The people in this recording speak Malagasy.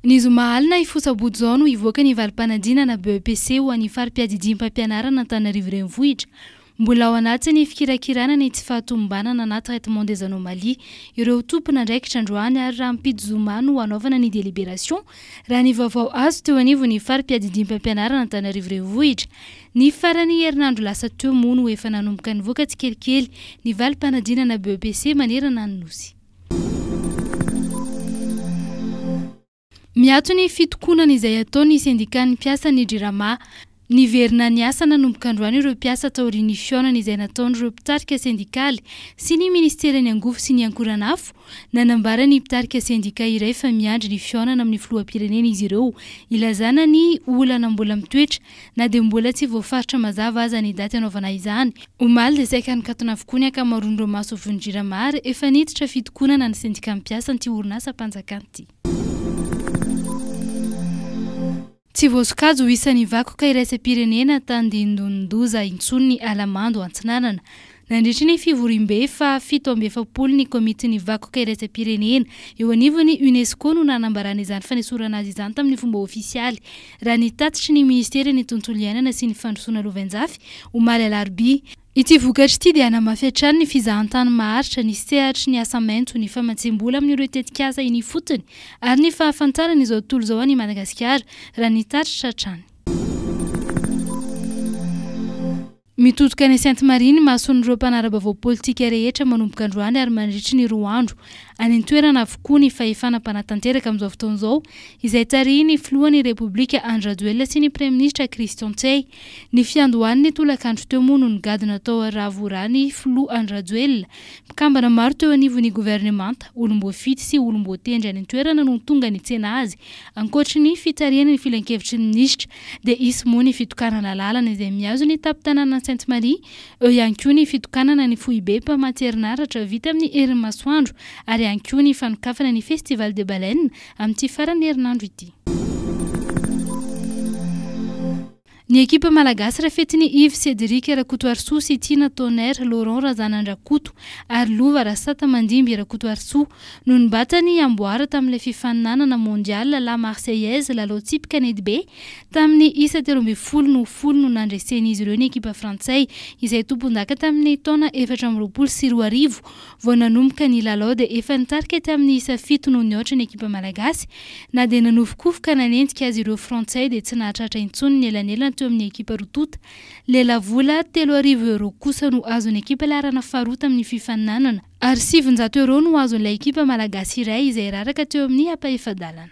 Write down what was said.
Ny zoma alina ifosabody zao no ivoaka ny valim-panadinana BEPC ho an'ny fari-piadidim-pampianarana Antananarivo renivohitra. Mbola ao anatiny fikirakirana ny tsy fahatombanana na traitement des anomalies ireo tompona ndraikitra androany ary raha mipidy zoma no hanaovana ny délibération raha ny vaovao azo teo anivo ny fari-piadidim-pampianarana Antananarivo renivohitra. Ny farany herinandro lasa teo moa no efa nanomboka nivoaka tsikelikely ny valim-panadinana BEPC manerana ny nosy. Miato ny fitokonana izay ataon'ny syndicat ny mpiasa ny Jirama, niverina ny asa nanomboka androany ireo mpiasa taorian'ny fihaonana izay nataon'ireo mpitarika sindikaly sy ny ministera ny angofo sy ny ankoranafo nanambara ny mpitarika sindika iray fa miandry ny fihaonana amin'ny filoham-pirenena izy ireo ilazana ny olana mbola mitoetra na dia mbola tsy voafaritra mazava aza ny daty anaovana izany. Omaly dia saika nikatona avokoa ny ankamaroan'ireo masovon'ny Jirama ary efa niditra fitokonana ny sindika mpiasa an'ity orinasa mpanjakana ity. Tsy voasokajy ho isan'ny vakoka iraisam-pirenena Tandindondoza intsony Alamando Antsinanana. Nandritra ny fivorim-be fa 770 ny komitin'ny vakoka iraisam-pirenena eo anivon'ny UNESCO no nanambarana izany fanesorana azy izany tamin'ny fomba ofisialy raha ny tatitry ny ministera ny tontolo iainana sy ny fandrosoana Lovenjafy Omaly Alarby. Ity vokatra ity dia hanamafy hatrany ny fizahantany maharitra ny sehatry ny asa maintso ny famatsim-bola amin'ireo tetikasa iny fotony ary ny fahafantarana izao tontolo izao any Madagasikara raha ny tatitra hatrany. Mitotoka ny Sainte Marie ny mahason'ireo mpanarabavao politika rehetra manomboka androany ary mandritry ny 2 andro. Any an-toerana avokoa ny fahefana mpanatanteraka amin'izao fotoan'izao izay tarihiny filohan'ny Repoblika Andry Rajoelina sy ny Prime Ministra Christian Tsiay. Ny fiandohan'ny tolakandro teo moa no nigadina tao Ravorany filoha Andry Rajoelina. Mpikambana maro teo anivon'ny gouvernemanta, olom-boafity sy olom-boatendry any an-toerana no tonga ny tsena azy. Ankoatry ny fitarihana ny filan-kevitry ny ministra dia isy moa ny fitokanana lalana izay miazo ny tapi-tanàna Sainte Marie, eo ihany koa ny fitokanana ny foibe mpamatserinaratra vita amin'ny herin'ny masoandro ary ihany koa ny fanokafana ny Festival de Baleine amin'ity farany herinandro ity. Ny ekipa malagasy rafetiny Yves Cédric Rakotoarso sy Tina Tonnerre Laurent Razanandrakoto ary Lova Rasata Mandimby Rakotoarso no nibatany amboara tamin'ilay fifaninanana mondial La Marseillaise lalao tsipika Ned B tamin'ny isa 13 no nandresen'izy ireo ny ekipa frantsay izay tompon-daka tamin'ny taona 2024 vao nanomboka ny lalao dia efa nitarika tamin'ny isa 7 no nihoatra ny ekipa malagasy na dia nanofokofoka nanentika azy ireo frantsay dia tsy nahatratra intsony ny elanelana teo amin'ny ekipa rotota. Lela vola 3,000 euro kosa no azon'ny ekipa larana faharota amin'ny fifaninanana ary 700 euro no azon'ilay ekipa malagasy iray izay raraka teo amin'ny ampaefadalana.